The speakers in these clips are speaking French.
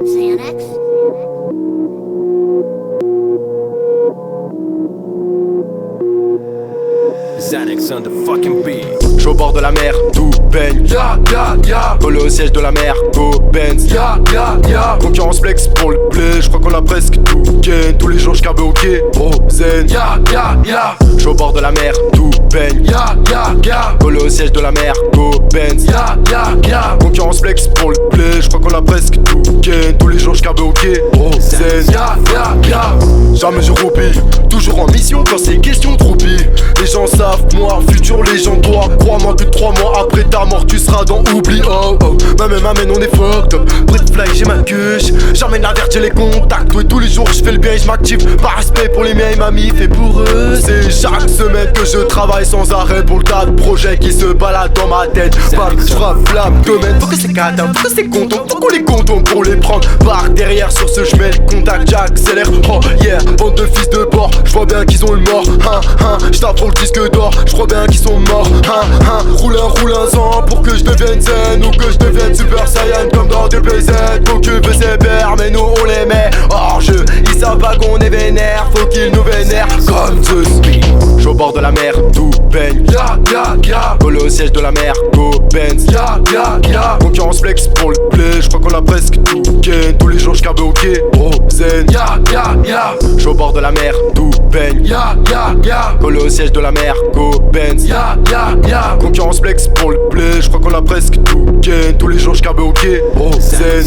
Xanax? Xanax on the fucking beat. J'suis au bord de la mer, tout baigne. Collé au siège de la mer, go Benz. Concurrence flex pour le blé, j'crois qu'on a presque tout gain. Tous les jours j'carbe au quai, oh zen. J'suis au bord de la mer, tout baigne. Collé au siège de la mer, go Benz. Concurrence flex pour le blé, j'crois qu'on a presque tout gain. Tous les jours j'carbe au quai, oh zen. Jamais je roupille, toujours en mission quand c'est question de roupie. Les gens savent, moi, futur légendaire. Crois-moi que 3 mois après ta mort, tu seras dans oubli. Oh oh, m'amène, on est fucked up. Brick fly, j'ai ma queuche. J'emmène la verte, j'ai les contacts. Oui, tous les jours, je fais le bien et je m'active. Par respect pour les miens, mamie, fait pour eux. C'est chaque semaine que je travaille sans arrêt pour le tas de projets qui se baladent dans ma tête. Bam, j'frappe l'abdomen. Faut que c'est cadavre, faut que c'est content. Faut qu'on les contourne pour les prendre. Par derrière, sur ce, j'mets le contact, j'accélère. Oh yeah, bande de fils de porc. J'vois bien qu'ils ont le mort. J'tape pour le disque d'or, j'crois bien qu'ils sont morts. Roule un sang pour que je devienne zen ou que je devienne super saiyan comme dans DBZ. Faut que VCBR mais nous on les met hors jeu. Ils savent pas qu'on est vénère, faut qu'ils nous vénèrent comme Zeus. J'suis au bord de la mer, tout baigne. Collé au siège de la mer, go Benz. Concurrence flex pour le blé, j'crois qu'on a presque tout gain. Tous les jours j'carbe au quai, oh zen. J'suis au bord de la mer, tout baigne. Collé au siège de la mer, go Benz. Concurrence flex pour le blé, j'crois qu'on a presque tout gain. Tous les jours j'carbe au quai, oh zen.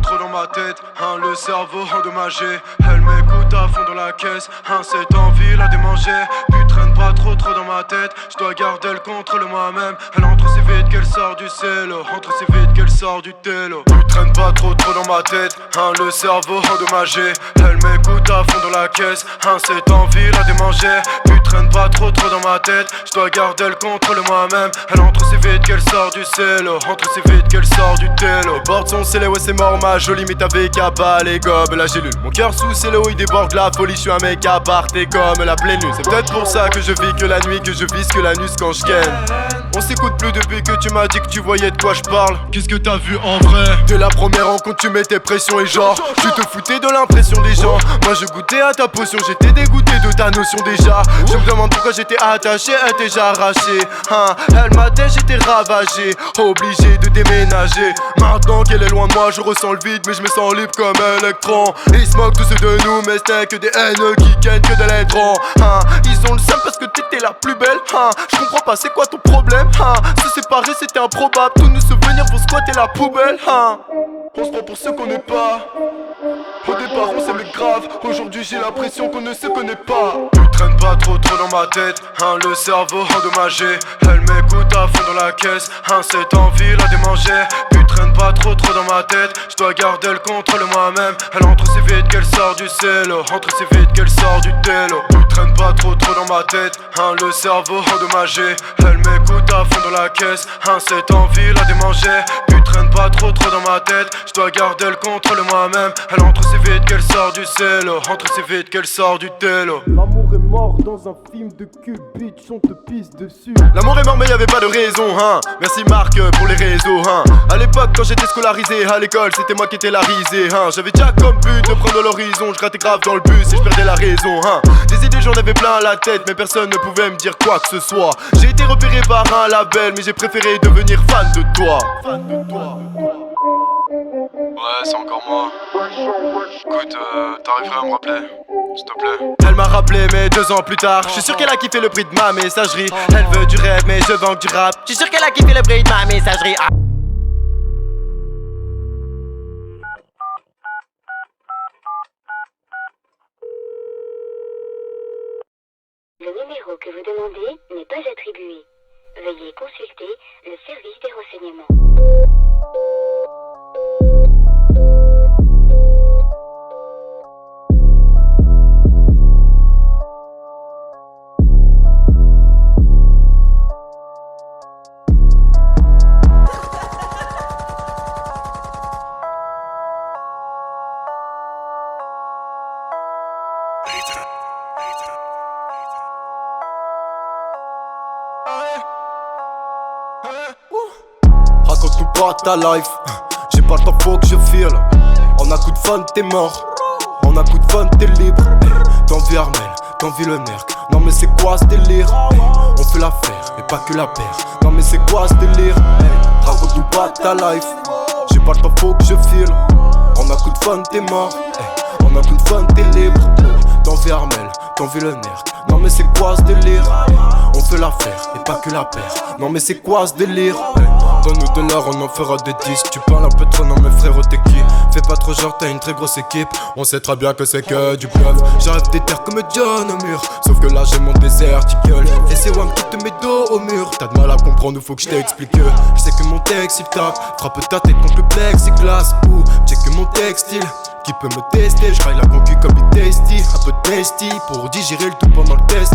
Trop dans ma tête, le cerveau endommagé. Elle m'écoute à fond dans la caisse, cette envie la démanger. Puis traîne pas trop dans ma tête, je dois garder le contrôle moi-même. Elle entre si vite qu'elle sort du cello, entre si vite qu'elle sort du télo. Puis traîne pas trop dans ma tête, le cerveau endommagé. Elle m'écoute à fond dans la caisse, cette envie la démanger. Puis traîne pas trop dans ma tête, je dois garder le contrôle moi-même. Elle entre si vite qu'elle sort du cello, entre si vite qu'elle sort du télo. Les portes sont scellées, ouais c'est mort ma jolie, mais t'avais qu'à pas les gobes. La gélule, mon cœur sous cello, il déborde la folie. Je suis un mec à part, t'es comme la pleine lune. C'est peut-être pour ça que je vis que la nuit, que je vise que l'anus quand je ken. On s'écoute plus depuis que tu m'as dit que tu voyais de quoi je parle. Qu'est-ce que t'as vu en vrai? Dès la première rencontre tu mettais pression et genre tu te foutais de l'impression des gens. Moi je goûtais à ta potion, j'étais dégoûté de ta notion déjà. Je me demande pourquoi j'étais attaché, elle déjà arrachée. Elle m'a dit j'étais ravagé, obligé de déménager. Maintenant qu'elle est loin de moi je ressens le vide mais je me sens libre comme électron. Ils se moquent tous de nous mais c'était que des haineux qui kennent que de l'électron. Ils ont le seum parce que t'étais la plus belle. Je comprends pas c'est quoi ton problème. Se séparer c'était improbable, tous nos souvenirs vont squatter la poubelle. On se prend pour ceux qu'on n'est pas. Au départ on s'aimait grave, aujourd'hui j'ai l'impression qu'on ne se connaît pas. Tu traînes pas trop dans ma tête, le cerveau endommagé. Elle m'écoute à fond dans la caisse, cette envie la démanger. Tu traînes pas trop dans ma tête, je dois garder le contrôle moi-même. Elle entre si vite qu'elle sort du cello, entre si vite qu'elle sort du télo. Tu traînes pas trop dans ma tête, le cerveau endommagé. Elle m'écoute à fond dans la caisse, cette envie la démanger. Tu traînes pas trop dans ma tête, je dois garder le contrôle moi-même. Elle entre si vite qu'elle sort du cello, entre si vite qu'elle sort du télo. L'amour est mort dans un film de cul, bitch, on te pisse dessus. L'amour est mort mais y'avait pas de raison, Merci Marc pour les réseaux, À l'époque quand j'étais scolarisé à l'école, c'était moi qui étais la risée, J'avais déjà comme but de prendre l'horizon, je grattais grave dans le bus et je perdais la raison, Des idées j'en avais plein à la tête mais personne ne pouvait me dire quoi que ce soit. J'ai été repéré par un label mais j'ai préféré devenir fan de toi. Ouais, c'est encore moi. Écoute, t'arriverais à me rappeler, s'il te plaît. Elle m'a rappelé mais 2 ans plus tard. J'suis sûr qu'elle a kiffé le prix de ma messagerie. Elle veut du rêve mais je vends du rap. J'suis sûr qu'elle a kiffé le prix de ma messagerie. Le numéro que vous demandez n'est pas attribué. Veuillez consulter le service des renseignements. pas ta life. J'ai pas le temps, faut que je file. En un coup de fun, t'es mort. En un coup de fun, t'es libre. T'envie Armel, t'envie le nerf. Non mais c'est quoi ce délire? On fait l'affaire, mais pas que la paire. Non mais c'est quoi ce délire? Raconte-nous pas ta life. J'ai pas le temps, faut que je file. En un coup de fun, t'es mort. En un coup de fun, t'es libre. T'envie Armel, t'envie le nerf. Non mais c'est quoi ce délire? On fait l'affaire, et pas que la paire. Non mais c'est quoi ce délire? Donne-nous de l'or, on en fera des disques. Tu parles un peu trop, non mais frérot t'es qui? Fais pas trop genre, t'as une très grosse équipe. On sait très bien que c'est que du bluff. J'arrive des terres comme John au mur. Sauf que là j'ai mon désert, article. Et c'est Wam qui te met dos au mur. T'as de mal à comprendre, faut que je t'explique. Je sais que mon texte il tape. Frappe ta tête contre le plexiglas. Ou check que mon textile. Qui peut me tester, je raille la concu comme Big Tasty. Un peu tasty pour digérer le tout pendant le test.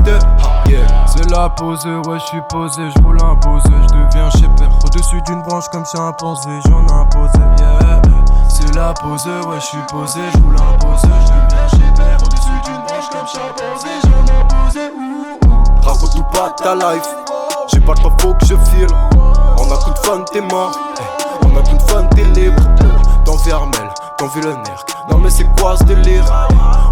Yeah. C'est la pose, ouais je suis posé, je roule un pose, je deviens shepherd. Au-dessus d'une branche comme chimpanzé, j'en impose, yeah. C'est la pose, ouais je suis posé, je roule un pose, je deviens shepherd. Au-dessus d'une branche comme chimpanzé, j'en impose, Raconte-nous pas ta life. J'ai pas le temps, faut que je file. En un coup de fun, t'es mort. En un coup de fun, t'es libre. T'envie Armel, t'envie le nerf. Non mais c'est quoi ce délire?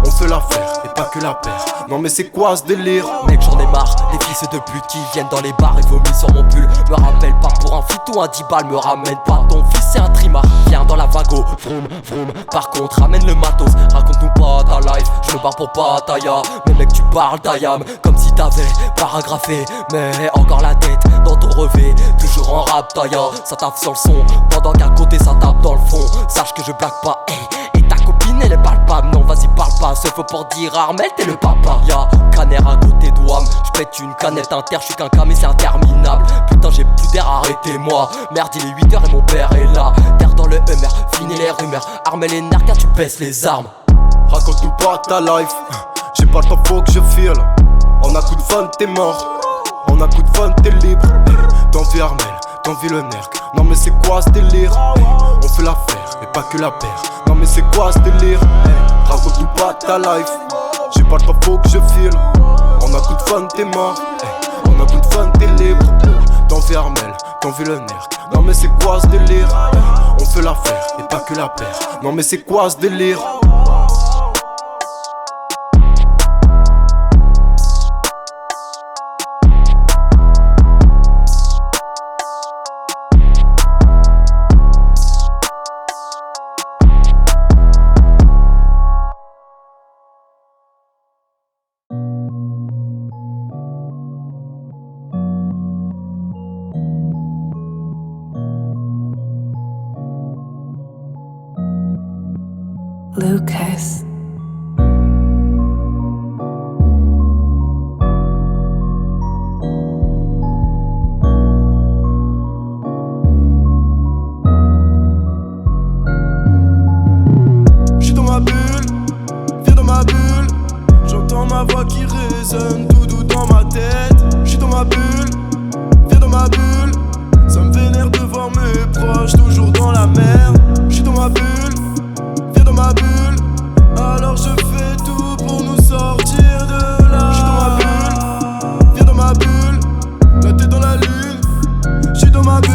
On fait l'affaire, et pas que la paire. Non mais c'est quoi ce délire? Mec j'en ai marre, les fils de pute qui viennent dans les bars et vomissent sur mon pull. Me rappelle pas pour un fit ou un 10 balles, me ramène pas ton fils c'est un trimar. Viens dans la vago, vroom vroom. Par contre ramène le matos, raconte-nous pas ta life. Je me barre pour Pattaya, mais mec tu parles d'Ayam comme si t'avais paragraphé. Mais encore la tête dans ton revêt, toujours en rap tailla. Ça tape sur le son, pendant qu'à côté ça tape dans le fond. Sache que je blague pas, hey. Ta copine elle est palpable, non vas-y parle pas. Ce faut pour dire Armel t'es le papa. Y'a Caner à côté d'Ouam, j'pète une canette inter, j'suis qu'un cas mais c'est interminable. Putain j'ai plus d'air, arrêtez-moi. Merde il est 8h et mon père est là. Terre dans le Hummer, fini les rumeurs. Armel et Narca tu baisses les armes. Raconte-nous pas ta life. J'ai pas le temps, faut que je file. En un coup de fun t'es mort. En un coup de fun t'es libre. T'envie Armel, t'envie le nerf. Non mais c'est quoi ce délire? On fait l'affaire, mais pas que la paire. Non mais c'est quoi ce délire? Raconte-nous pas ta life. J'ai pas le temps, faut que je file. En un coup de fun t'es mort. En un coup de fun t'es libre. T'envie Armel, t'envie le nerf. Non mais c'est quoi ce délire? On fait l'affaire, et pas que la paire. Non mais c'est quoi ce délire? Lucas. J'suis dans ma bulle, viens dans ma bulle. J'entends ma voix qui résonne tout doux dans ma tête. J'suis dans ma bulle, viens dans ma bulle. Ça me vénère de voir mes proches toujours dans la merde. J'suis dans ma bulle, viens dans ma bulle. Alors je fais tout pour nous sortir de là. J'suis dans ma bulle, viens dans ma bulle. La tête dans la lune, j'suis dans ma bulle.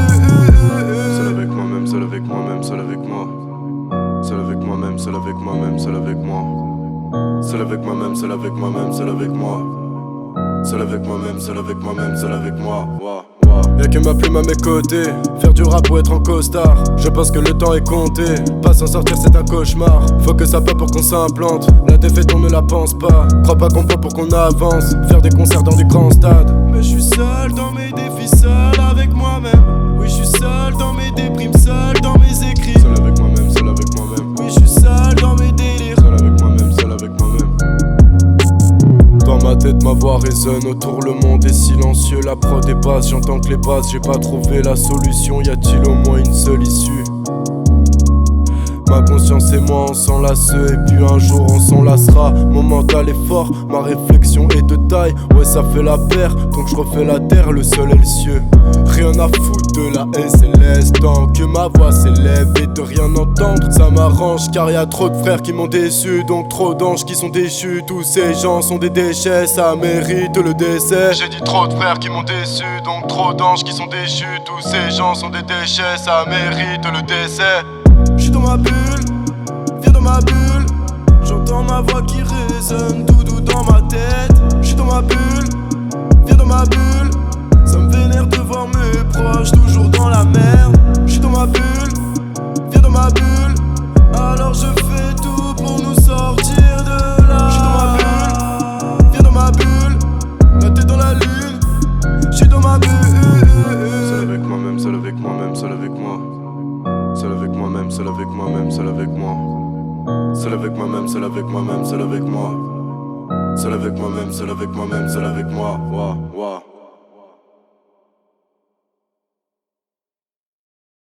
Seul avec moi-même, seul avec moi-même, seul avec moi. Seul avec moi-même, seul avec moi-même, seul avec moi. Seul avec moi-même, seul avec moi-même, seul avec moi. Seul avec moi-même, seul avec moi-même, seul avec moi. Y'a que ma plume à mes côtés, faire du rap ou être en costard. Je pense que le temps est compté, pas s'en sortir c'est un cauchemar. Faut que ça pop pour qu'on s'implante, la défaite on ne la pense pas. Crois pas qu'on peut pour qu'on avance, faire des concerts dans du grand stade. Mais je suis seul dans mes défis, seul avec moi-même. Oui je suis seul dans mes déprimes, seul dans mes écrits. Seul avec moi-même, seul avec moi-même. Oui je suis seul dans mes délires, seul avec moi-même, seul avec moi-même. Dans ma tête ma voix résonne, autour le monde est silencieux. La prod est basse, j'entends que les basses, j'ai pas trouvé la solution. Y a-t-il au moins une seule issue? Ma conscience et moi on s'enlace, et puis un jour on s'enlacera. Mon mental est fort, ma réflexion est de taille. Ouais ça fait la paire, donc je refais la terre, le sol et le cieux. Rien à foutre de la SLS, tant que ma voix s'élève et de rien entendre. tendre. Ça m'arrange car y a trop de frères qui m'ont déçu, donc trop d'anges qui sont déchus. Tous ces gens sont des déchets, ça mérite le décès. J'ai dit trop de frères qui m'ont déçu, donc trop d'anges qui sont déchus. Tous ces gens sont des déchets, ça mérite le décès. J'suis dans ma bulle, viens dans ma bulle. J'entends ma voix qui résonne tout doux dans ma tête. J'suis dans ma bulle, viens dans ma bulle. Ça me vénère de voir mes proches toujours dans la merde. J'suis dans ma bulle, viens dans ma bulle. Alors je fais tout pour nous sortir de là. J'suis dans ma bulle, viens dans ma bulle. La tête dans la lune, j'suis dans ma bulle. Seul avec moi-même, seul avec moi-même, seul avec moi. Seul avec moi-même, seul avec moi-même, seul avec moi. Seul avec moi-même, seul avec moi-même, seul avec moi. Seul avec moi-même, seul avec moi-même, seul avec moi. Wa, wa.